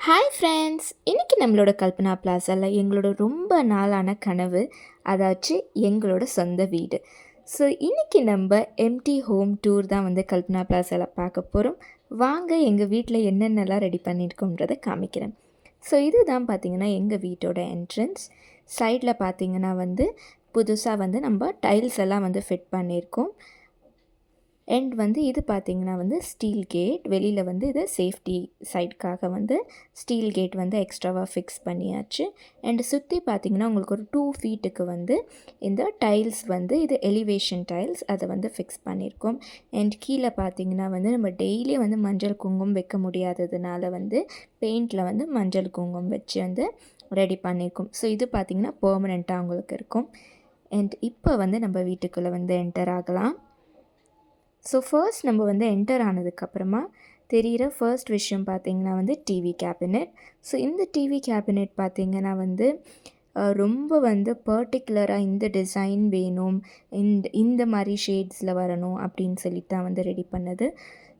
Hi friends, இன்றைக்கி நம்மளோட கல்பனா பிளாஸாவில் எங்களோட ரொம்ப நாளான கனவு, அதாச்சும் எங்களோட சொந்த வீடு. ஸோ இன்றைக்கி நம்ம எம்டி ஹோம் டூர் தான் வந்து கல்பனா பிளாஸாவில் பார்க்க போகிறோம். வாங்க எங்கள் வீட்டில் என்னென்னலாம் ரெடி பண்ணியிருக்கோன்றதை காமிக்கிறேன். ஸோ இதுதான் பார்த்திங்கன்னா எங்கள் வீட்டோட என்ட்ரன்ஸ். சைடில் பார்த்திங்கன்னா வந்து புதுசாக வந்து நம்ம டைல்ஸ் எல்லாம் வந்து ஃபிட் பண்ணியிருக்கோம். அண்ட் வந்து இது பார்த்திங்கன்னா வந்து ஸ்டீல் கேட், வெளியில் வந்து இது சேஃப்டி சைடுக்காக வந்து ஸ்டீல் கேட் வந்து எக்ஸ்ட்ராவாக ஃபிக்ஸ் பண்ணியாச்சு. அண்டு சுற்றி பார்த்திங்கன்னா உங்களுக்கு ஒரு 2 ஃபீட்டுக்கு வந்து இந்த டைல்ஸ் வந்து இது எலிவேஷன் டைல்ஸ் அதை வந்து ஃபிக்ஸ் பண்ணியிருக்கோம். அண்ட் கீழே பார்த்திங்கன்னா வந்து நம்ம டெய்லி வந்து மஞ்சள் குங்குமம் வைக்க முடியாததுனால வந்து பெயிண்டில் வந்து மஞ்சள் குங்குமம் வச்சு வந்து ரெடி பண்ணியிருக்கோம். ஸோ இது பார்த்திங்கன்னா பெர்மனெண்ட்டாக உங்களுக்கு இருக்கும். அண்ட் இப்போ வந்து நம்ம வீட்டுக்குள்ளே வந்து என்டர் ஆகலாம். ஸோ ஃபர்ஸ்ட் நம்ம வந்து என்டர் ஆனதுக்கப்புறமா தெரிகிற ஃபர்ஸ்ட் விஷயம் பார்த்திங்கன்னா வந்து டிவி கேபினெட். ஸோ இந்த டிவி கேபினெட் பார்த்திங்கன்னா வந்து ரொம்ப வந்து பர்டிகுலராக இந்த டிசைன் வேணும், இந்த மாதிரி ஷேட்ஸில் வரணும் அப்படின்னு சொல்லிட்டு தான் வந்து ரெடி பண்ணது.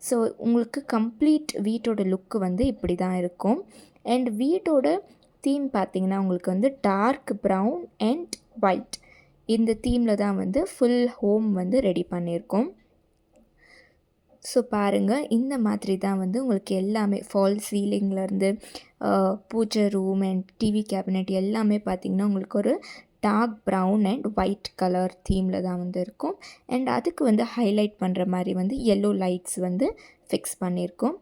ஸோ உங்களுக்கு கம்ப்ளீட் வீட்டோட லுக்கு வந்து இப்படி தான் இருக்கும். அண்ட் வீட்டோட தீம் பார்த்திங்கன்னா உங்களுக்கு வந்து டார்க் ப்ரவுன் அண்ட் ஒயிட், இந்த தீமில் தான் வந்து ஃபுல் ஹோம் வந்து ரெடி பண்ணியிருக்கோம். ஸோ பாருங்கள், இந்த மாதிரி தான் வந்து உங்களுக்கு எல்லாமே ஃபால் சீலிங்லேருந்து பூஜை ரூம் அண்ட் டிவி கேபினெட் எல்லாமே பார்த்திங்கன்னா உங்களுக்கு ஒரு dark brown and white colour தீமில் தான் வந்து இருக்கும். அண்ட் அதுக்கு வந்து ஹைலைட் பண்ணுற மாதிரி வந்து எல்லோ லைட்ஸ் வந்து ஃபிக்ஸ் பண்ணியிருக்கோம்.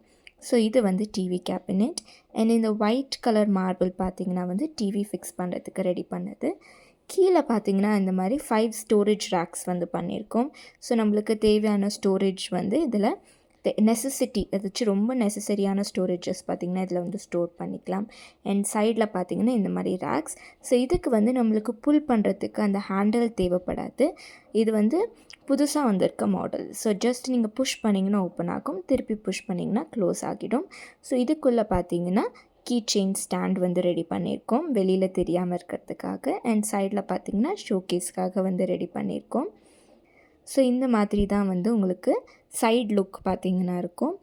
ஸோ இது வந்து டிவி கேபினெட். அண்ட் இந்த ஒயிட் கலர் மார்பிள் பார்த்திங்கன்னா வந்து டிவி ஃபிக்ஸ் பண்ணுறதுக்கு ரெடி பண்ணது. கீழே பார்த்திங்கன்னா இந்த மாதிரி 5 ஸ்டோரேஜ் ரேக்ஸ் வந்து பண்ணியிருக்கோம். ஸோ நம்மளுக்கு தேவையான ஸ்டோரேஜ் வந்து இதில் நெசசிட்டி ஏதாச்சும் ரொம்ப நெசசரியான ஸ்டோரேஜஸ் பார்த்திங்கன்னா இதில் வந்து ஸ்டோர் பண்ணிக்கலாம். அண்ட் சைடில் பார்த்திங்கன்னா இந்த மாதிரி ரேக்ஸ். ஸோ இதுக்கு வந்து நம்மளுக்கு புல் பண்ணுறதுக்கு அந்த ஹேண்டில் தேவைப்படாது. இது வந்து புதுசாக வந்திருக்க மாடல். ஸோ ஜஸ்ட் நீங்கள் புஷ் பண்ணிங்கன்னா ஓப்பன் ஆகும், திருப்பி புஷ் பண்ணிங்கன்னா க்ளோஸ் ஆகிடும். ஸோ இதுக்குள்ளே பார்த்திங்கன்னா கீ செயின் ஸ்டாண்ட் வந்து ரெடி பண்ணியிருக்கோம், வெளியில் தெரியாமல் இருக்கிறதுக்காக. அண்ட் சைடில் பார்த்திங்கன்னா ஷோகேஸ்க்காக வந்து ரெடி பண்ணியிருக்கோம். ஸோ இந்த மாதிரி தான் வந்து உங்களுக்கு சைட் லுக் பார்த்திங்கன்னா இருக்கும்.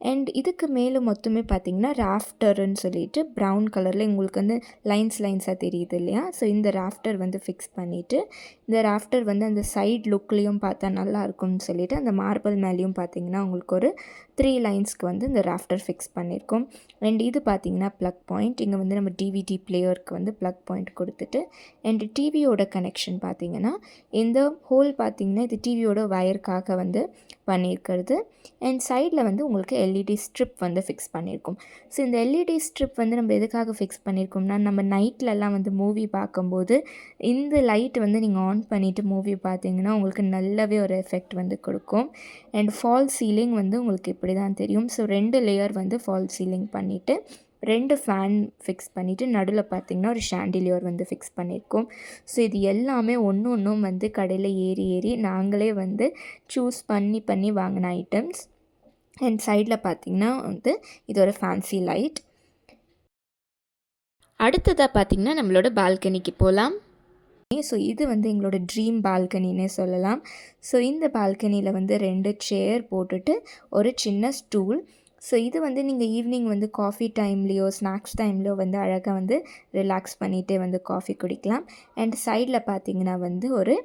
அண்ட் இதுக்கு மேலே மொத்தமே பார்த்திங்கன்னா ராஃப்டர்னு சொல்லிட்டு ப்ரௌன் கலரில் உங்களுக்கு வந்து லைன்ஸாக தெரியுது இல்லையா. ஸோ இந்த ராஃப்டர் வந்து ஃபிக்ஸ் பண்ணிவிட்டு, இந்த ராஃப்டர் வந்து அந்த சைட் லுக்லேயும் பார்த்தா நல்லாயிருக்கும்னு சொல்லிவிட்டு அந்த மார்பிள் மேலேயும் பார்த்திங்கன்னா உங்களுக்கு ஒரு 3 லைன்ஸ்க்கு வந்து இந்த ராஃப்டர் ஃபிக்ஸ் பண்ணியிருக்கோம். அண்ட் இது பார்த்திங்கன்னா ப்ளக் பாயிண்ட். இங்கே வந்து நம்ம டிவிடி பிளேயருக்கு வந்து ப்ளக் பாயிண்ட் கொடுத்துட்டு, அண்ட் டிவியோட கனெக்ஷன் பார்த்திங்கன்னா இந்த ஹோல் பார்த்திங்கன்னா இது டிவியோட வயருக்காக வந்து பண்ணியிருக்கிறது. அண்ட் சைடில் வந்து உங்களுக்கு எல்இடி ஸ்ட்ரிப் வந்து ஃபிக்ஸ் பண்ணியிருக்கோம். ஸோ இந்த எல்இடி ஸ்ட்ரிப் வந்து நம்ம எதுக்காக ஃபிக்ஸ் பண்ணியிருக்கோம்னா, நம்ம நைட்லலாம் வந்து மூவி பார்க்கும்போது இந்த லைட் வந்து நீங்கள் ஆன் பண்ணிவிட்டு மூவி பார்த்தீங்கன்னா உங்களுக்கு நல்லாவே ஒரு எஃபெக்ட் வந்து கொடுக்கும். அண்ட் ஃபால் சீலிங் வந்து உங்களுக்கு இப்படி தான் தெரியும். ஸோ 2 லேயர் வந்து ஃபால் சீலிங் பண்ணிவிட்டு 2 ஃபேன் ஃபிக்ஸ் பண்ணிவிட்டு நடுவில் பார்த்திங்கன்னா ஒரு ஷாண்டிலியர் வந்து ஃபிக்ஸ் பண்ணியிருக்கோம். ஸோ இது எல்லாமே ஒன்றும் வந்து கடையில் ஏறி நாங்களே வந்து சூஸ் பண்ணி வாங்கின ஐட்டம்ஸ். அண்ட் சைடில் பார்த்திங்கன்னா வந்து இது ஒரு ஃபேன்சி லைட். அடுத்ததாக பார்த்திங்கன்னா நம்மளோட பால்கனிக்கு போகலாம். ஸோ இது வந்து எங்களோட ட்ரீம் பால்கனின்னே சொல்லலாம். ஸோ இந்த பால்கனியில் வந்து 2 சேர் போட்டுட்டு ஒரு சின்ன ஸ்டூல். ஸோ இது வந்து நீங்கள் ஈவினிங் வந்து காஃபி டைம்லேயோ ஸ்நாக்ஸ் டைம்லேயோ வந்து அழகாக வந்து ரிலாக்ஸ் பண்ணிகிட்டே வந்து காஃபி குடிக்கலாம். அண்ட் சைடில் பார்த்திங்கன்னா வந்து ஒரு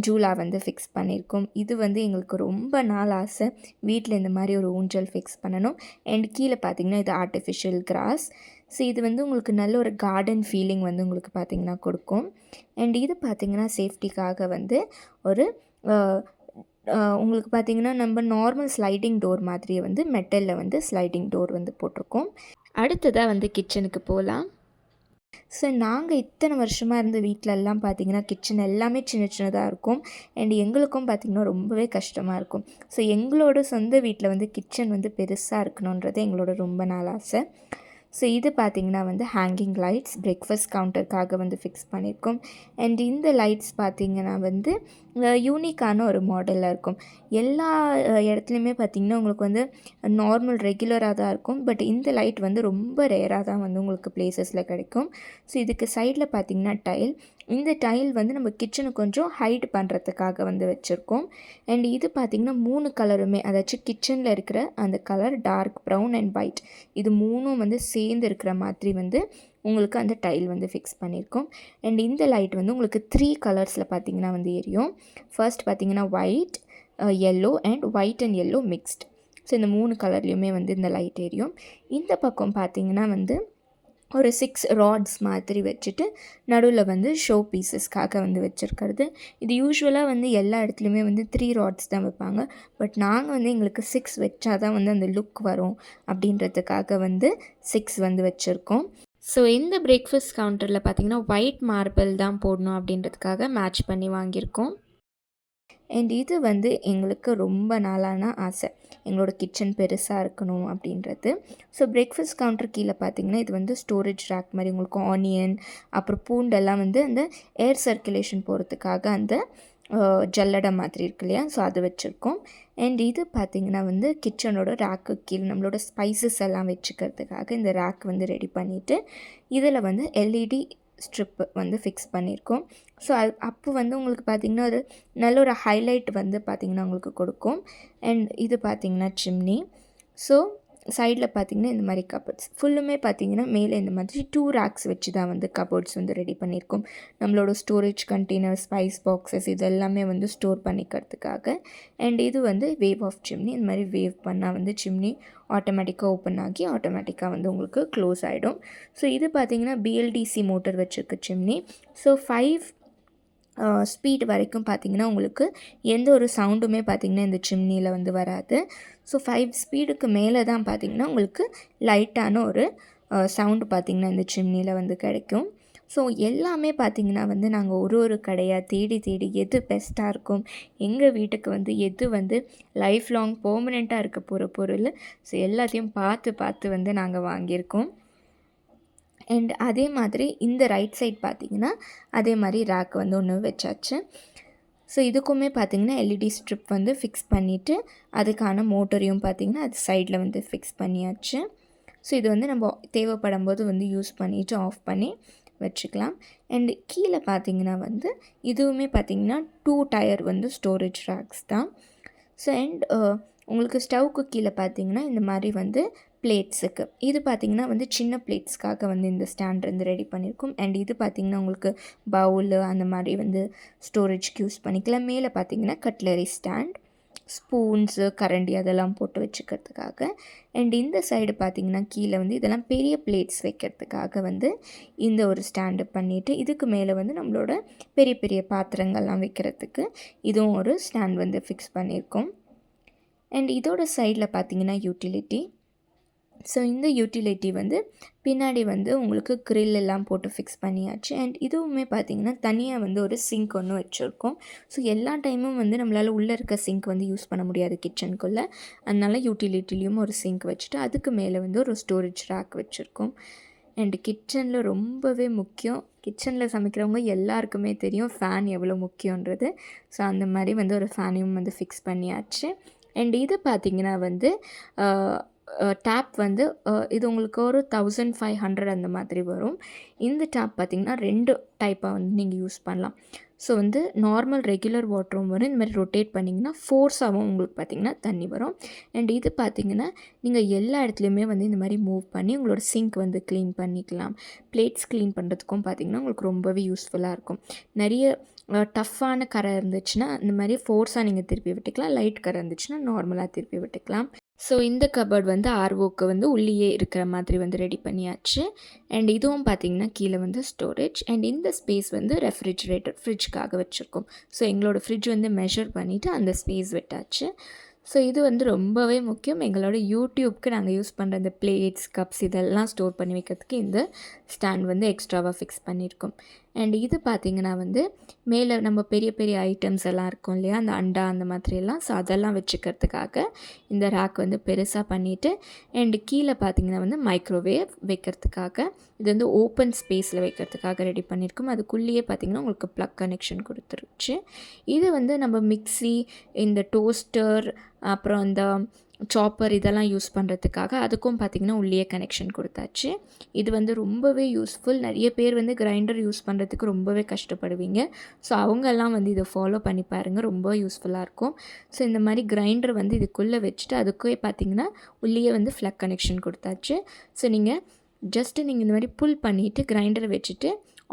ஜூலா வந்து ஃபிக்ஸ் பண்ணியிருக்கோம். இது வந்து எங்களுக்கு ரொம்ப நாள் ஆசை, வீட்டில் இந்த மாதிரி ஒரு ஊஞ்சல் ஃபிக்ஸ் பண்ணணும். அண்ட் கீழே பார்த்திங்கன்னா இது ஆர்டிஃபிஷியல் கிராஸ். ஸோ இது வந்து உங்களுக்கு நல்ல ஒரு கார்டன் ஃபீலிங் வந்து உங்களுக்கு பார்த்திங்கன்னா கொடுக்கும். அண்ட் இது பார்த்திங்கன்னா சேஃப்டிக்காக வந்து ஒரு உங்களுக்கு பார்த்திங்கன்னா நம்ம நார்மல் ஸ்லைடிங் டோர் மாதிரியே வந்து மெட்டலில் வந்து ஸ்லைடிங் டோர் வந்து போட்டிருக்கோம். அடுத்ததாக வந்து கிச்சனுக்கு போகலாம். ஸோ நாங்கள் இத்தனை வருஷமாக இருந்த வீட்டிலெல்லாம் பார்த்திங்கன்னா கிச்சன் எல்லாமே சின்னதாக இருக்கும். அண்ட் எங்களுக்கும் பார்த்திங்கன்னா ரொம்பவே கஷ்டமாக இருக்கும். ஸோ எங்களோட சொந்த வீட்டில் வந்து கிச்சன் வந்து பெருசாக இருக்கணுன்றது எங்களோட ரொம்ப நாள் ஆசை. ஸோ இது பார்த்திங்கன்னா வந்து ஹேங்கிங் லைட்ஸ் பிரேக்ஃபாஸ்ட் கவுண்டருக்காக வந்து ஃபிக்ஸ் பண்ணியிருக்கோம். அண்ட் இந்த லைட்ஸ் பார்த்திங்கன்னா வந்து யூனிக்கான ஒரு மாடலாக இருக்கும். எல்லா இடத்துலையுமே பார்த்திங்கன்னா உங்களுக்கு வந்து நார்மல் ரெகுலராக தான் இருக்கும். பட் இந்த லைட் வந்து ரொம்ப ரேராக தான் வந்து உங்களுக்கு பிளேசஸில் கிடைக்கும். ஸோ இதுக்கு சைடில் பார்த்திங்கன்னா டைல். இந்த டைல் வந்து நம்ம கிச்சனை கொஞ்சம் ஹைட் பண்ணுறதுக்காக வந்து வச்சுருக்கோம். அண்ட் இது பார்த்திங்கன்னா 3 கலருமே, அதாச்சும் கிச்சனில் இருக்கிற அந்த colour dark brown and white, இது 3ம் வந்து சேர்ந்து இருக்கிற மாதிரி வந்து உங்களுக்கு அந்த டைல் வந்து ஃபிக்ஸ் பண்ணியிருக்கோம். அண்ட் இந்த லைட் வந்து உங்களுக்கு 3 கலர்ஸில் பார்த்திங்கன்னா வந்து எரியும். ஃபர்ஸ்ட் பார்த்திங்கன்னா white, yellow and white and yellow mixed. So இந்த 3 கலர்லேயுமே வந்து இந்த லைட் எரியும். இந்த பக்கம் பார்த்திங்கன்னா வந்து ஒரு 6 ராட்ஸ் மாதிரி வச்சுட்டு நடுவில் வந்து ஷோ பீசஸ்க்காக வந்து வச்சுருக்கிறது. இது யூஸ்வலாக வந்து எல்லா இடத்துலையுமே வந்து 3 ராட்ஸ் தான் வைப்பாங்க. பட் நாங்கள் வந்து எங்களுக்கு 6 வச்சா தான் வந்து அந்த லுக் வரும் அப்படின்றதுக்காக வந்து 6 வந்து வச்சுருக்கோம். ஸோ இந்த பிரேக்ஃபாஸ்ட் கவுண்டரில் பார்த்திங்கன்னா ஒயிட் மார்பிள் தான் போடணும் அப்படின்றதுக்காக மேட்ச் பண்ணி வாங்கியிருக்கோம். அண்ட் இது வந்து எங்களுக்கு ரொம்ப நாளான ஆசை, எங்களோட கிச்சன் பெருசாக இருக்கணும் அப்படின்றது. ஸோ பிரேக்ஃபாஸ்ட் கவுண்டர் கீழே பார்த்திங்கன்னா இது வந்து ஸ்டோரேஜ் ரேக் மாதிரி உங்களுக்கு ஆனியன் அப்புறம் பூண்டெல்லாம் வந்து அந்த ஏர் சர்க்குலேஷன் போகிறதுக்காக அந்த ஜல்லடை மாதிரி இருக்கு இல்லையா, ஸோ அது வச்சுருக்கோம். அண்ட் இது பார்த்திங்கன்னா வந்து கிச்சனோட ரேக்கு கீழே நம்மளோட ஸ்பைசஸ் எல்லாம் வச்சுக்கிறதுக்காக இந்த ரேக் வந்து ரெடி பண்ணிவிட்டு இதில் வந்து எல்இடி ஸ்ட்ரிப்பு வந்து ஃபிக்ஸ் பண்ணியிருக்கோம். ஸோ அப்போ வந்து உங்களுக்கு பார்த்திங்கன்னா ஒரு நல்ல ஒரு ஹைலைட் வந்து பார்த்திங்கன்னா உங்களுக்கு கொடுக்கும். அண்ட் இது பார்த்திங்கன்னா சிம்னி. ஸோ சைடில் பார்த்திங்கன்னா இந்த மாதிரி கபோர்ட்ஸ் ஃபுல்லுமே பார்த்திங்கன்னா மேலே இந்த மாதிரி 2 ரேக்ஸ் வச்சு தான் வந்து கபோர்ட்ஸ் வந்து ரெடி பண்ணியிருக்கோம். நம்மளோட ஸ்டோரேஜ் கண்டெய்னர், ஸ்பைஸ் பாக்ஸஸ் இது எல்லாமே வந்து ஸ்டோர் பண்ணிக்கிறதுக்காக. அண்ட் இது வந்து வேவ் ஆஃப் சிம்னி. இந்த மாதிரி வேவ் பண்ணால் வந்து சிம்னி ஆட்டோமேட்டிக்காக ஓப்பன் ஆகி ஆட்டோமேட்டிக்காக வந்து உங்களுக்கு க்ளோஸ் ஆகிடும். ஸோ இது பார்த்திங்கன்னா பிஎல்டிசி மோட்டர் வச்சுருக்கு சிம்னி. ஸோ 5 ஸ்பீட் வரைக்கும் பார்த்திங்கன்னா உங்களுக்கு எந்த ஒரு சவுண்டுமே பார்த்திங்கன்னா இந்த சிம்னியில் வந்து வராது. ஸோ 5 ஸ்பீடுக்கு மேலே தான் பார்த்திங்கன்னா உங்களுக்கு லைட்டான ஒரு சவுண்டு பார்த்திங்கன்னா இந்த சிம்னியில் வந்து கிடைக்கும். ஸோ எல்லாமே பார்த்திங்கன்னா வந்து நாங்கள் ஒரு கடையாக தேடி தேடி எது பெஸ்ட்டாக இருக்கும், எங்கள் வீட்டுக்கு வந்து எது வந்து லைஃப் லாங் பெர்மனெண்ட்டாக இருக்க போகிற பொருள், ஸோ எல்லாத்தையும் பார்த்து வந்து நாங்கள் வாங்கியிருக்கோம். அண்ட் அதே மாதிரி இந்த ரைட் சைட் பார்த்திங்கன்னா அதே மாதிரி ரேக் வந்து ஒன்று வச்சாச்சு. ஸோ இதுக்குமே பார்த்திங்கன்னா எல்இடி ஸ்ட்ரிப் வந்து ஃபிக்ஸ் பண்ணிவிட்டு அதுக்கான மோட்டரையும் பார்த்திங்கன்னா அது சைடில் வந்து ஃபிக்ஸ் பண்ணியாச்சு. ஸோ இது வந்து நம்ம தேவைப்படும் போது வந்து யூஸ் பண்ணிவிட்டு ஆஃப் பண்ணி வச்சுக்கலாம். அண்ட் கீழே பார்த்திங்கன்னா வந்து இதுவுமே பார்த்திங்கன்னா 2 டயர் வந்து ஸ்டோரேஜ் ரேக்ஸ் தான். ஸோ அண்ட் உங்களுக்கு ஸ்டவ்வுக்கு கீழே பார்த்திங்கன்னா இந்த மாதிரி வந்து பிளேட்ஸுக்கு இது பார்த்திங்கன்னா வந்து சின்ன பிளேட்ஸ்க்காக வந்து இந்த ஸ்டாண்ட் வந்து ரெடி பண்ணியிருக்கோம். அண்ட் இது பார்த்திங்கன்னா உங்களுக்கு பவுலு அந்த மாதிரி வந்து ஸ்டோரேஜ்க்கு யூஸ் பண்ணிக்கலாம். மேலே பார்த்திங்கன்னா கட்லரி ஸ்டாண்ட், ஸ்பூன்ஸு, கரண்டி அதெல்லாம் போட்டு வச்சுக்கிறதுக்காக. அண்ட் இந்த சைடு பார்த்திங்கன்னா கீழே வந்து இதெல்லாம் பெரிய பிளேட்ஸ் வைக்கிறதுக்காக வந்து இந்த ஒரு ஸ்டாண்டு பண்ணிவிட்டு இதுக்கு மேலே வந்து நம்மளோட பெரிய பெரிய பாத்திரங்கள்லாம் வைக்கிறதுக்கு இதுவும் ஒரு ஸ்டாண்ட் வந்து ஃபிக்ஸ் பண்ணியிருக்கோம். அண்ட் இதோட சைடில் பார்த்திங்கன்னா யூட்டிலிட்டி. ஸோ இந்த யூட்டிலிட்டி வந்து பின்னாடி வந்து உங்களுக்கு கிரில் எல்லாம் போட்டு ஃபிக்ஸ் பண்ணியாச்சு. அண்ட் இதுவுமே பார்த்திங்கன்னா தனியாக வந்து ஒரு சிங்க் ஒன்று வச்சுருக்கோம். ஸோ எல்லா டைமும் வந்து நம்மளால் உள்ளே இருக்க சிங்க் வந்து யூஸ் பண்ண முடியாது கிச்சனுக்குள்ளே, அதனால யூட்டிலிட்டிலையும் ஒரு சிங்க் வச்சுட்டு அதுக்கு மேலே வந்து ஒரு ஸ்டோரேஜ் ரேக் வச்சுருக்கோம். அண்ட் கிச்சனில் ரொம்பவே முக்கியம், கிச்சனில் சமைக்கிறவங்க எல்லாருக்குமே தெரியும் ஃபேன் எவ்வளோ முக்கியன்றது. ஸோ அந்த மாதிரி வந்து ஒரு ஃபேனையும் வந்து ஃபிக்ஸ் பண்ணியாச்சு. அண்ட் இது பார்த்திங்கன்னா வந்து டேப் வந்து இது உங்களுக்கு ஒரு 1500 அந்த மாதிரி வரும். இந்த டேப் பார்த்திங்கன்னா 2 டைப்பாக வந்து நீங்கள் யூஸ் பண்ணலாம். ஸோ வந்து நார்மல் ரெகுலர் வாட்டரும் வரும், இந்த மாதிரி ரொட்டேட் பண்ணிங்கன்னா ஃபோர்ஸாகவும் உங்களுக்கு பார்த்திங்கன்னா தண்ணி வரும். அண்ட் இது பார்த்திங்கன்னா நீங்கள் எல்லா இடத்துலையுமே வந்து இந்த மாதிரி மூவ் பண்ணி உங்களோட சிங்க் வந்து க்ளீன் பண்ணிக்கலாம். பிளேட்ஸ் க்ளீன் பண்ணுறதுக்கும் பார்த்திங்கன்னா உங்களுக்கு ரொம்பவே யூஸ்ஃபுல்லாக இருக்கும். நிறைய டஃப்பான கரை இருந்துச்சுன்னா இந்த மாதிரி ஃபோர்ஸாக நீங்கள் திருப்பி விட்டுக்கலாம், லைட் கரை இருந்துச்சுன்னா நார்மலாக திருப்பி விட்டுக்கலாம். ஸோ இந்த கபோர்ட் வந்து ஆர்ஓக்கு வந்து உள்ளேயே இருக்கிற மாதிரி வந்து ரெடி பண்ணியாச்சு. அண்ட் இதுவும் பார்த்திங்கன்னா கீழே வந்து ஸ்டோரேஜ். அண்ட் இந்த ஸ்பேஸ் வந்து ரெஃப்ரிஜிரேட்டர், ஃப்ரிட்ஜ்க்காக வச்சுருக்கோம். ஸோ எங்களோட ஃப்ரிட்ஜ் வந்து மெஷர் பண்ணிவிட்டு அந்த ஸ்பேஸ் விட்டாச்சு. ஸோ இது வந்து ரொம்பவே முக்கியம். எங்களோட யூடியூப்க்கு நாங்கள் யூஸ் பண்ணுற இந்த பிளேட்ஸ், கப்ஸ் இதெல்லாம் ஸ்டோர் பண்ணி வைக்கிறதுக்கு இந்த ஸ்டாண்ட் வந்து எக்ஸ்ட்ராவாக ஃபிக்ஸ் பண்ணியிருக்கோம். அண்ட் இது பார்த்திங்கன்னா வந்து மேலே நம்ம பெரிய பெரிய ஐட்டம்ஸ் எல்லாம் இருக்கும் இல்லையா, அந்த அண்டா அந்த மாதிரியெல்லாம், ஸோ அதெல்லாம் வச்சுக்கிறதுக்காக இந்த ரேக் வந்து பெருசாக பண்ணிவிட்டு, அண்டு கீழே பார்த்திங்கன்னா வந்து மைக்ரோவேவ் வைக்கிறதுக்காக இது வந்து ஓப்பன் ஸ்பேஸில் வைக்கிறதுக்காக ரெடி பண்ணியிருக்கோம். அதுக்குள்ளேயே பார்த்திங்கன்னா உங்களுக்கு ப்ளக் கனெக்ஷன் கொடுத்துருச்சு. இது வந்து நம்ம மிக்ஸி, இந்த டோஸ்டர், அப்புறம் அந்த சாப்பர் இதெல்லாம் யூஸ் பண்ணுறதுக்காக அதுக்கும் பார்த்திங்கன்னா உள்ளே கனெக்ஷன் கொடுத்தாச்சு. இது வந்து ரொம்பவே யூஸ்ஃபுல். நிறைய பேர் வந்து கிரைண்டர் யூஸ் பண்ணுறதுக்கு ரொம்பவே கஷ்டப்படுவீங்க. ஸோ அவங்கெல்லாம் வந்து இதை ஃபாலோ பண்ணி பாருங்கள், ரொம்ப யூஸ்ஃபுல்லாக இருக்கும். ஸோ இந்த மாதிரி கிரைண்டர் வந்து இதுக்குள்ளே வச்சுட்டு அதுக்கே பார்த்திங்கன்னா உள்ளே வந்து ஃப்ளக் கனெக்ஷன் கொடுத்தாச்சு. ஸோ நீங்கள் நீங்கள் இந்த மாதிரி புல் பண்ணிவிட்டு கிரைண்டரை வச்சுட்டு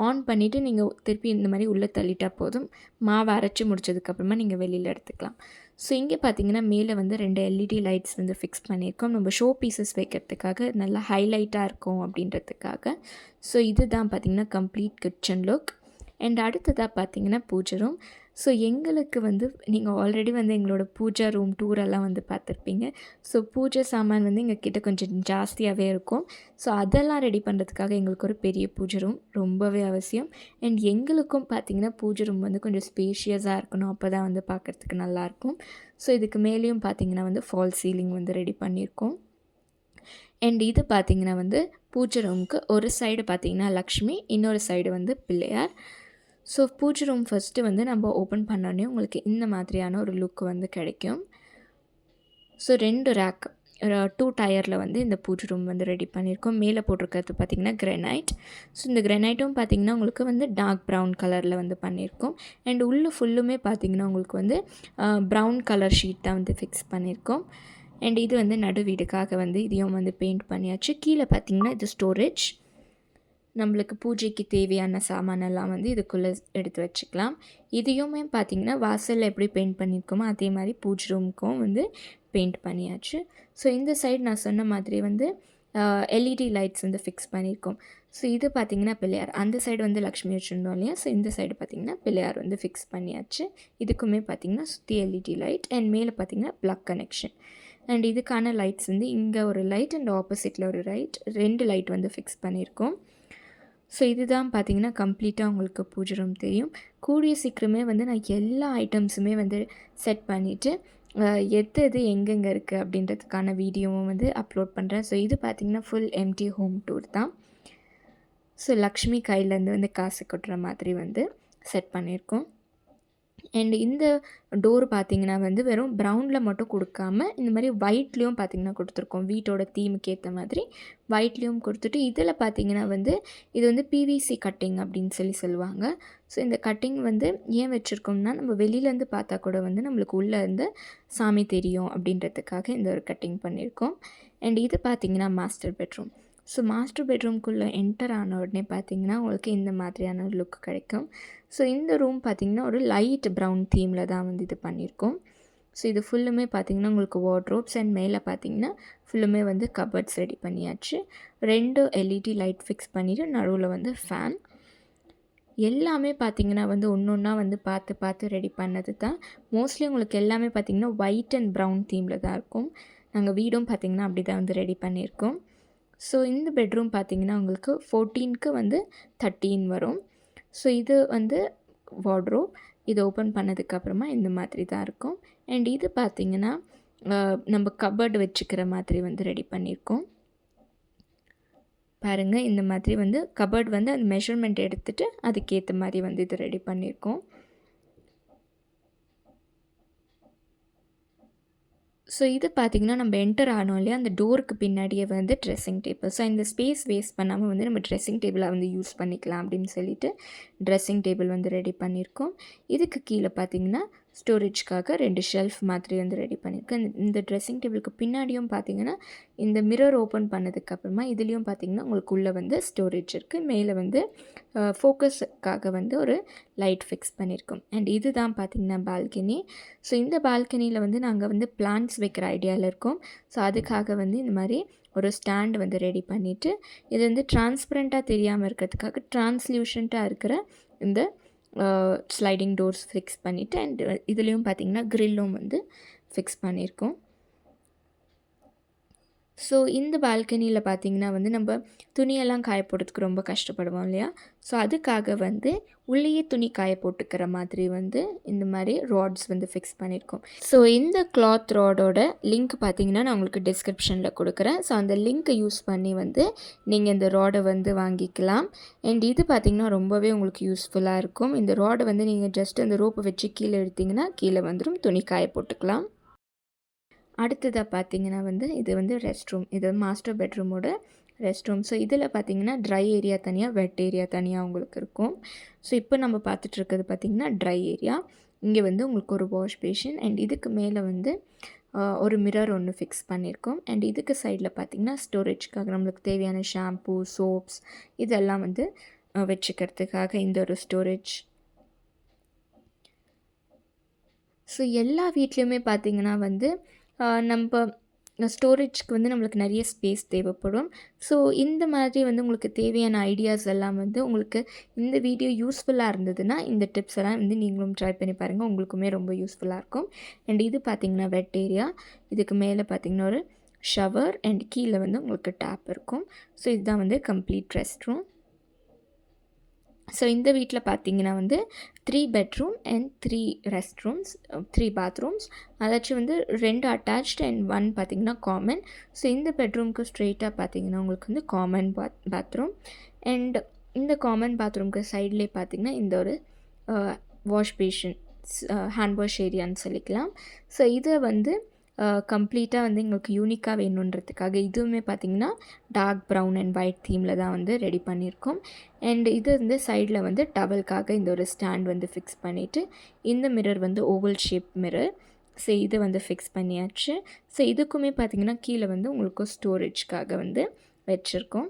ஆன் பண்ணிவிட்டு நீங்கள் திருப்பி இந்த மாதிரி உள்ளே தள்ளிட்டால் போதும். மாவு அரைச்சி முடிச்சதுக்கப்புறமா நீங்கள் வெளியில் எடுத்துக்கலாம். ஸோ இங்கே பார்த்தீங்கன்னா மேலே வந்து 2 எல்இடி லைட்ஸ் வந்து ஃபிக்ஸ் பண்ணியிருக்கோம். நம்ம ஷோ பீசஸ் வைக்கிறதுக்காக நல்லா ஹைலைட்டாக இருக்கும் அப்படின்றதுக்காக. ஸோ இது தான் பார்த்திங்கன்னா கம்ப்ளீட் கிச்சன் லுக். அண்ட் அடுத்ததாக பார்த்திங்கன்னா பூஜை ரூம். ஸோ எங்களுக்கு வந்து நீங்கள் ஆல்ரெடி வந்து எங்களோட பூஜா ரூம் டூரெல்லாம் வந்து பார்த்துருப்பீங்க. ஸோ பூஜை சாமான் வந்து எங்கள் கிட்ட கொஞ்சம் ஜாஸ்தியாகவே இருக்கும். ஸோ அதெல்லாம் ரெடி பண்ணுறதுக்காக எங்களுக்கு ஒரு பெரிய பூஜை ரூம் ரொம்பவே அவசியம். அண்ட் எங்களுக்கும் பார்த்திங்கன்னா பூஜை ரூம் வந்து கொஞ்சம் ஸ்பேஷியஸாக இருக்கணும், அப்போ தான் வந்து பார்க்குறதுக்கு நல்லாயிருக்கும். ஸோ இதுக்கு மேலேயும் பார்த்திங்கன்னா வந்து ஃபால் சீலிங் வந்து ரெடி பண்ணியிருக்கோம். அண்ட் இது பார்த்திங்கன்னா வந்து பூஜை ரூமுக்கு ஒரு சைடு பார்த்திங்கன்னா லக்ஷ்மி, இன்னொரு சைடு வந்து பிள்ளையார். ஸோ பூஜை ரூம் ஃபஸ்ட்டு வந்து நம்ம ஓப்பன் பண்ணோடனே உங்களுக்கு இந்த மாதிரியான ஒரு லுக் வந்து கிடைக்கும். ஸோ 2 ரேக் 2 டயரில் வந்து இந்த பூஜை ரூம் வந்து ரெடி பண்ணியிருக்கோம். மேலே போட்டிருக்கிறது பார்த்திங்கன்னா கிரானைட். ஸோ இந்த கிரானைட்டும் பார்த்திங்கன்னா உங்களுக்கு வந்து டார்க் ப்ரௌன் கலரில் வந்து பண்ணியிருக்கோம். அண்ட் உள்ளே ஃபுல்லுமே பார்த்திங்கன்னா உங்களுக்கு வந்து ப்ரௌன் கலர் ஷீட் தான் வந்து ஃபிக்ஸ் பண்ணியிருக்கோம். அண்ட் இது வந்து நடு வீடுக்காக வந்து இதையும் வந்து பெயிண்ட் பண்ணியாச்சு. கீழே பார்த்திங்கன்னா இது ஸ்டோரேஜ், நம்மளுக்கு பூஜைக்கு தேவையான சாமானெல்லாம் வந்து இதுக்குள்ளே எடுத்து வச்சுக்கலாம். இதையுமே பார்த்திங்கன்னா வாசலில் எப்படி பெயிண்ட் பண்ணியிருக்கோமோ அதே மாதிரி பூஜை ரூமுக்கும் வந்து பெயிண்ட் பண்ணியாச்சு. ஸோ இந்த சைடு நான் சொன்ன மாதிரி வந்து எல்இடி லைட்ஸ் வந்து ஃபிக்ஸ் பண்ணியிருக்கோம். ஸோ இது பார்த்திங்கன்னா பிள்ளையார், அந்த சைடு வந்து லக்ஷ்மி வச்சுருந்தோம் இல்லையா, ஸோ இந்த சைடு பார்த்திங்கன்னா பிள்ளையார் வந்து ஃபிக்ஸ் பண்ணியாச்சு. இதுக்குமே பார்த்திங்கன்னா சுற்றி எல்இடி லைட் அண்ட் மேலே பார்த்திங்கன்னா ப்ளக் கனெக்ஷன். அண்ட் இதுக்கான லைட்ஸ் வந்து இங்கே ஒரு லைட் அண்ட் ஆப்போசிட்டில் ஒரு லைட், 2 லைட் வந்து ஃபிக்ஸ் பண்ணியிருக்கோம். ஸோ இதுதான் பார்த்திங்கன்னா கம்ப்ளீட்டாக உங்களுக்கு பூஜை ரூம் தெரியும். கூடிய சீக்கிரமே வந்து நான் எல்லா ஐட்டம்ஸுமே வந்து செட் பண்ணிவிட்டு எது எங்கெங்கே இருக்குது அப்படின்றதுக்கான வீடியோவும் வந்து அப்லோட் பண்ணுறேன். ஸோ இது பார்த்திங்கன்னா ஃபுல் எம்டி ஹோம் டூர் தான். ஸோ லக்ஷ்மி கையிலேருந்து வந்து காசு கொட்டுற மாதிரி வந்து செட் பண்ணியிருக்கோம். அண்ட் இந்த டோர் பார்த்திங்கன்னா வந்து வெறும் ப்ரௌனில் மட்டும் கொடுக்காம இந்த மாதிரி ஒயிட்லேயும் பார்த்திங்கன்னா கொடுத்துருக்கோம். வீட்டோட தீமுக்கு ஏற்ற மாதிரி ஒயிட்லேயும் கொடுத்துட்டு இதில் பார்த்திங்கன்னா வந்து இது வந்து பிவிசி கட்டிங் அப்படின்னு சொல்லுவாங்க. ஸோ இந்த கட்டிங் வந்து ஏன் வச்சுருக்கோம்னா நம்ம வெளியிலேருந்து பார்த்தா கூட வந்து நம்மளுக்கு உள்ளே இருந்து சாமி தெரியும் அப்படின்றதுக்காக இந்த ஒரு கட்டிங் பண்ணியிருக்கோம். அண்ட் இது பார்த்திங்கன்னா மாஸ்டர் பெட்ரூம். ஸோ மாஸ்டர் பெட்ரூம்குள்ளே என்டர் ஆன உடனே பார்த்திங்கன்னா உங்களுக்கு இந்த மாதிரியான ஒரு லுக் கிடைக்கும். ஸோ இந்த ரூம் பார்த்திங்கன்னா ஒரு லைட் ப்ரௌன் தீமில் தான் வந்து இது பண்ணியிருக்கோம். ஸோ இது ஃபுல்லுமே பார்த்திங்கன்னா உங்களுக்கு வார்ட்ரோப்ஸ் அண்ட் மேலே பார்த்திங்கன்னா ஃபுல்லுமே வந்து கபர்ட்ஸ் ரெடி பண்ணியாச்சு. 2 எல்இடி லைட் ஃபிக்ஸ் பண்ணிவிட்டு நடுவில் வந்து ஃபேன். எல்லாமே பார்த்திங்கன்னா வந்து ஒன்று ஒன்றா வந்து பார்த்து ரெடி பண்ணது தான். மோஸ்ட்லி உங்களுக்கு எல்லாமே பார்த்திங்கன்னா ஒயிட் அண்ட் ப்ரௌன் தீமில் தான் இருக்கும். நாங்கள் வீடும் பார்த்திங்கன்னா அப்படி தான் வந்து ரெடி பண்ணியிருக்கோம். ஸோ இந்த பெட்ரூம் பார்த்திங்கன்னா உங்களுக்கு 14க்கு வந்து 13 வரும். ஸோ இது வந்து வார்ட்ரோப். இது ஓப்பன் பண்ணதுக்கப்புறமா இந்த மாதிரி தான் இருக்கும். அண்ட் இது பார்த்திங்கன்னா நம்ம கபர்டு வச்சுக்கிற மாதிரி வந்து ரெடி பண்ணியிருக்கோம். பாருங்கள், இந்த மாதிரி வந்து கபர்ட் வந்து அந்த மெஷர்மெண்ட் எடுத்துகிட்டு அதுக்கேற்ற மாதிரி வந்து இது ரெடி பண்ணியிருக்கோம். ஸோ இது பார்த்திங்கன்னா நம்ம என்டர் ஆனோம் இல்லையா, அந்த டோருக்கு பின்னாடியே வந்து ட்ரெஸ்ஸிங் டேபிள். ஸோ இந்த ஸ்பேஸ் வேஸ்ட் பண்ணாமல் வந்து நம்ம ட்ரெஸ்ஸிங் டேபிளை வந்து யூஸ் பண்ணிக்கலாம் அப்படின்னு சொல்லிட்டு ட்ரெஸ்ஸிங் டேபிள் வந்து ரெடி பண்ணியிருக்கோம். இதுக்கு கீழே பார்த்திங்கன்னா ஸ்டோரேஜ்க்காக 2 ஷெல்ஃப் மாதிரி வந்து ரெடி பண்ணியிருக்கேன். இந்த ட்ரெஸ்ஸிங் டேபிளுக்கு பின்னாடியும் பார்த்திங்கன்னா இந்த மிரர் ஓப்பன் பண்ணதுக்கப்புறமா இதுலேயும் பார்த்திங்கன்னா உங்களுக்கு உள்ளே வந்து ஸ்டோரேஜ் இருக்குது. மேலே வந்து ஃபோக்கஸுக்காக வந்து ஒரு லைட் ஃபிக்ஸ் பண்ணியிருக்கோம். அண்ட் இது தான் பார்த்திங்கன்னா பால்கனி. ஸோ இந்த பால்கனியில் வந்து நாங்கள் வந்து பிளான்ட்ஸ் வைக்கிற ஐடியாவில் இருக்கோம். ஸோ அதுக்காக வந்து இந்த மாதிரி ஒரு ஸ்டாண்ட் வந்து ரெடி பண்ணிவிட்டு இது வந்து டிரான்ஸ்பரண்ட்டாக தெரியாமல் இருக்கிறதுக்காக டிரான்ஸ்லியூஷண்ட்டாக இருக்கிற இந்த ஸ்லைடிங் டோர்ஸ் ஃபிக்ஸ் பண்ணிவிட்டு அண்ட் இதுலேயும் பார்த்திங்கன்னா க்ரில்லும் வந்து ஃபிக்ஸ் பண்ணியிருக்கோம். ஸோ இந்த பால்கனியில் பார்த்தீங்கன்னா வந்து நம்ம துணியெல்லாம் காய போடுறதுக்கு ரொம்ப கஷ்டப்படுவோம் இல்லையா? ஸோ அதுக்காக வந்து உள்ளேயே துணி காய போட்டுக்கிற மாதிரி வந்து இந்த மாதிரி ராட்ஸ் வந்து ஃபிக்ஸ் பண்ணியிருக்கோம். ஸோ இந்த கிளாத் ராடோட லிங்க் பார்த்தீங்கன்னா நான் உங்களுக்கு டிஸ்கிரிப்ஷனில் கொடுக்குறேன். ஸோ அந்த லிங்க்கை யூஸ் பண்ணி வந்து நீங்கள் இந்த ராடை வந்து வாங்கிக்கலாம். அண்ட் இது பார்த்திங்கன்னா ரொம்பவே உங்களுக்கு யூஸ்ஃபுல்லாக இருக்கும். இந்த ராடை வந்து நீங்கள் ஜஸ்ட் அந்த ரோப்பை வச்சு கீழே எடுத்திங்கன்னா கீழே வந்துடும், துணி காய போட்டுக்கலாம். அடுத்ததாக பார்த்தீங்கன்னா வந்து இது வந்து ரெஸ்ட் ரூம். இது மாஸ்டர் பெட்ரூமோட ரெஸ்ட் ரூம். ஸோ இதில் பார்த்தீங்கன்னா ட்ரை ஏரியா தனியாக, வெட் ஏரியா தனியாக உங்களுக்கு இருக்கும். ஸோ இப்போ நம்ம பார்த்துட்ருக்கிறது பார்த்திங்கன்னா ட்ரை ஏரியா. இங்கே வந்து உங்களுக்கு ஒரு வாஷ் பேஷன் அண்ட் இதுக்கு மேலே வந்து ஒரு மிரர் ஒன்று ஃபிக்ஸ் பண்ணியிருக்கோம். அண்ட் இதுக்கு சைடில் பார்த்திங்கன்னா ஸ்டோரேஜ்க்காக நம்மளுக்கு தேவையான ஷாம்பூ, சோப்ஸ் இதெல்லாம் வந்து வச்சுக்கிறதுக்காக இந்த ஒரு ஸ்டோரேஜ். ஸோ எல்லா வீட்லேயுமே பார்த்திங்கன்னா வந்து நம்ம ஸ்டோரேஜ்க்கு வந்து நம்மளுக்கு நிறைய ஸ்பேஸ் தேவைப்படும். ஸோ இந்த மாதிரி வந்து உங்களுக்கு தேவையான ஐடியாஸ் எல்லாம் வந்து உங்களுக்கு இந்த வீடியோ யூஸ்ஃபுல்லாக இருந்ததுன்னா இந்த டிப்ஸ் எல்லாம் வந்து நீங்களும் ட்ரை பண்ணி பாருங்கள், உங்களுக்குமே ரொம்ப யூஸ்ஃபுல்லாக இருக்கும். அண்ட் இது பார்த்திங்கன்னா வெட் ஏரியா. இதுக்கு மேலே பார்த்திங்கன்னா ஒரு ஷவர் அண்ட் கீழே வந்து உங்களுக்கு டேப் இருக்கும். ஸோ இதுதான் வந்து கம்ப்ளீட் ரெஸ்ட் ரூம். ஸோ இந்த வீட்டில் பார்த்தீங்கன்னா வந்து 3 bedroom and 3 rest rooms, 3 bathrooms. அதாச்சும் வந்து 2 அட்டாச்ட் அண்ட் 1 பார்த்திங்கன்னா காமன். ஸோ இந்த பெட்ரூம்க்கு ஸ்ட்ரெயிட்டாக பார்த்தீங்கன்னா உங்களுக்கு வந்து காமன் பாத்ரூம். அண்ட் இந்த காமன் பாத்ரூம்க்கு சைட்லேயே பார்த்திங்கன்னா இந்த ஒரு வாஷ் பேஷன், ஹேண்ட் வாஷ் ஏரியான்னு சொல்லிக்கலாம். ஸோ இதை வந்து கம்ப்ளீட்டாக வந்து எங்களுக்கு யூனிக்காக வேணுன்றதுக்காக இதுவுமே பார்த்திங்கன்னா டார்க் ப்ரௌன் அண்ட் ஒயிட் தீமில் தான் வந்து ரெடி பண்ணியிருக்கோம். அண்ட் இது வந்து சைடில் வந்து டவலுக்காக இந்த ஒரு ஸ்டாண்ட் வந்து ஃபிக்ஸ் பண்ணிவிட்டு இந்த மிரர் வந்து ஓவல் ஷேப் மிரர். ஸோ இதை வந்து ஃபிக்ஸ் பண்ணியாச்சு. ஸோ இதுக்குமே பார்த்திங்கன்னா கீழே வந்து உங்களுக்கு ஸ்டோரேஜ்க்காக வந்து வச்சுருக்கோம்.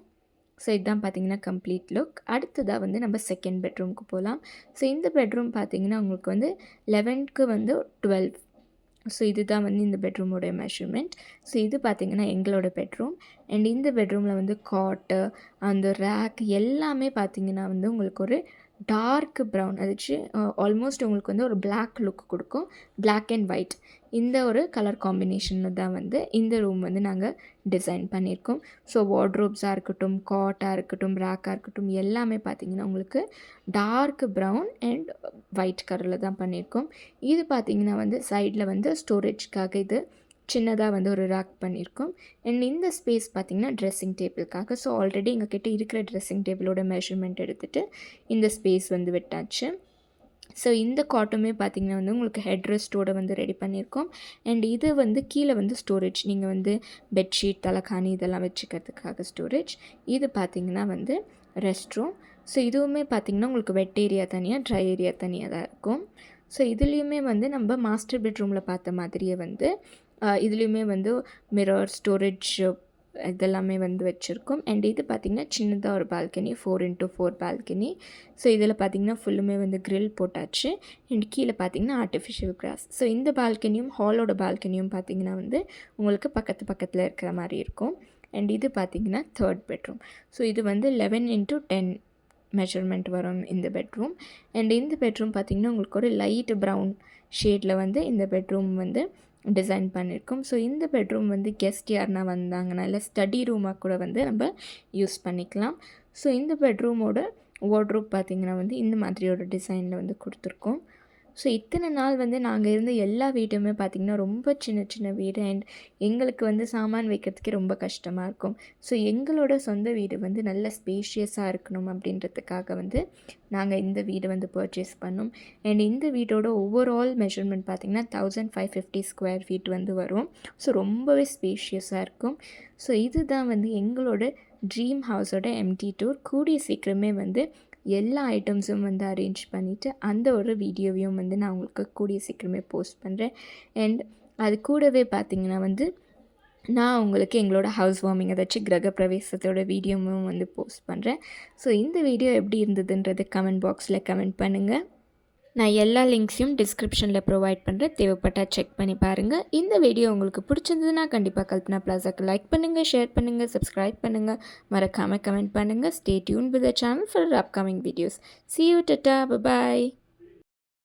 ஸோ இதுதான் பார்த்திங்கன்னா கம்ப்ளீட் லுக். அடுத்ததாக வந்து நம்ம செகண்ட் பெட்ரூமுக்கு போகலாம். ஸோ இந்த பெட்ரூம் பார்த்திங்கன்னா உங்களுக்கு வந்து 11க்கு வந்து 12. ஸோ இதுதான் வந்து இந்த பெட்ரூமோடைய மெஷர்மெண்ட். ஸோ இது பார்த்திங்கன்னா எங்களோட பெட்ரூம். அண்ட் இந்த பெட்ரூமில் வந்து காட்டு, அந்த ரேக் எல்லாமே பார்த்திங்கன்னா வந்து உங்களுக்கு ஒரு டார்க் ப்ரௌன், அதாச்சு ஆல்மோஸ்ட் உங்களுக்கு வந்து ஒரு பிளாக் லுக் கொடுக்கும். பிளாக் அண்ட் ஒயிட் இந்த ஒரு கலர் காம்பினேஷனில் தான் வந்து இந்த ரூம் வந்து நாங்கள் டிசைன் பண்ணியிருக்கோம். ஸோ வார்ட்ரோப்ஸாக இருக்கட்டும், காட்டாக இருக்கட்டும், ரேக்காக இருக்கட்டும் எல்லாமே பார்த்திங்கன்னா உங்களுக்கு டார்க் ப்ரௌன் அண்ட் ஒயிட் கலரில் தான் பண்ணியிருக்கோம். இது பார்த்திங்கன்னா வந்து சைடில் வந்து ஸ்டோரேஜ்க்காக இது சின்னதாக வந்து ஒரு ரேக் பண்ணியிருக்கோம். அண்ட் இந்த ஸ்பேஸ் பார்த்திங்கன்னா ட்ரெஸ்ஸிங் டேபிளுக்காக. ஸோ ஆல்ரெடி எங்ககிட்ட இருக்கிற ட்ரெஸ்ஸிங் டேபிளோட மெஷர்மெண்ட் எடுத்துகிட்டு இந்த ஸ்பேஸ் வந்து விட்டாச்சு. ஸோ இந்த காட்டுமே பார்த்திங்கன்னா வந்து உங்களுக்கு ஹெட் ரெஸ்ட்டோடு வந்து ரெடி பண்ணியிருக்கோம். அண்ட் இது வந்து கீழே வந்து ஸ்டோரேஜ், நீங்கள் வந்து பெட்ஷீட், தலைக்காணி இதெல்லாம் வச்சுக்கிறதுக்காக ஸ்டோரேஜ். இது பார்த்திங்கன்னா வந்து ரெஸ்ட் ரூம். ஸோ இதுவுமே பார்த்திங்கன்னா உங்களுக்கு வெட் ஏரியா தனியாக, ட்ரை ஏரியா தனியாக தான் இருக்கும். ஸோ இதுலேயுமே வந்து நம்ம மாஸ்டர் பெட்ரூமில் பார்த்த மாதிரியே வந்து இதுலேயுமே வந்து மிரர், ஸ்டோரேஜ் இதெல்லாமே வந்து வச்சுருக்கோம். அண்ட் இது பார்த்திங்கன்னா சின்னதாக ஒரு பால்கனி, 4x4 பால்கனி. ஸோ இதில் பார்த்திங்கன்னா ஃபுல்லுமே வந்து க்ரில் போட்டாச்சு. அண்ட் கீழே பார்த்திங்கன்னா ஆர்டிஃபிஷியல் கிராஸ். ஸோ இந்த பால்கனியும் ஹாலோட பால்கனியும் பார்த்திங்கன்னா வந்து உங்களுக்கு பக்கத்தில் இருக்கிற மாதிரி இருக்கும். அண்ட் இது பார்த்திங்கன்னா தேர்ட் பெட்ரூம். ஸோ இது வந்து 11x10 மெஷர்மெண்ட் வரும் இந்த பெட்ரூம். அண்ட் இந்த பெட்ரூம் பார்த்திங்கன்னா உங்களுக்கு ஒரு லைட் ப்ரௌன் ஷேடில் வந்து இந்த பெட்ரூம் வந்து டிசைன் பண்ணியிருக்கோம். ஸோ இந்த பெட்ரூம் வந்து கெஸ்ட் யாருனா வந்தாங்கன்னா இல்லை ஸ்டடி ரூமாக கூட வந்து நம்ம யூஸ் பண்ணிக்கலாம். ஸோ இந்த பெட்ரூமோட வார்ட்ரோப் பார்த்திங்கன்னா வந்து இந்த மாதிரியோட டிசைனில் வந்து கொடுத்துருக்கோம். ஸோ இத்தனை நாள் வந்து நாங்கள் இருந்த எல்லா வீட்டுமே பார்த்திங்கன்னா ரொம்ப சின்ன வீடு. அண்ட் எங்களுக்கு வந்து சாமான் வைக்கிறதுக்கே ரொம்ப கஷ்டமாக இருக்கும். ஸோ எங்களோட சொந்த வீடு வந்து நல்ல ஸ்பேஷியஸாக இருக்கணும் அப்படின்றதுக்காக வந்து நாங்கள் இந்த வீடு வந்து பர்ச்சேஸ் பண்ணோம். அண்ட் இந்த வீட்டோட ஓவரால் மெஷர்மெண்ட் பார்த்திங்கன்னா 1550 ஸ்கொயர் ஃபீட் வந்து வரும். ஸோ ரொம்பவே ஸ்பேஷியஸாக இருக்கும். ஸோ இதுதான் வந்து எங்களோட ட்ரீம் ஹவுஸோட எம்டி டூர். கூடிய சீக்கிரமே வந்து எல்லா ஐட்டம்ஸும் வந்து அரேஞ்ச் பண்ணிவிட்டு அந்த ஒரு வீடியோவையும் வந்து நான் உங்களுக்கு கூடிய சீக்கிரமே போஸ்ட் பண்ணுறேன். அண்ட் அது கூடவே பார்த்திங்கன்னா வந்து நான் உங்களுக்கு எங்களோட ஹவுஸ் வார்மிங், அதாச்சும் கிரகப்பிரவேசத்தோட வீடியோவும் வந்து போஸ்ட் பண்ணுறேன். ஸோ இந்த வீடியோ எப்படி இருந்ததுன்றது கமெண்ட் பாக்ஸில் கமெண்ட் பண்ணுங்கள். நான் எல்லா லிங்க்ஸையும் டிஸ்கிரிப்ஷனில் ப்ரொவைட் பண்ணுறேன், தேவைப்பட்டால் செக் பண்ணி பாருங்கள். இந்த வீடியோ உங்களுக்கு பிடிச்சிருந்ததுன்னா கண்டிப்பாக கல்பனா பிளாசாக்கு லைக் பண்ணுங்கள், ஷேர் பண்ணுங்கள், சப்ஸ்கிரைப் பண்ணுங்கள், மறக்காமல் கமெண்ட் பண்ணுங்கள். Stay tune with the channel for upcoming videos. See you, tata, bye bye.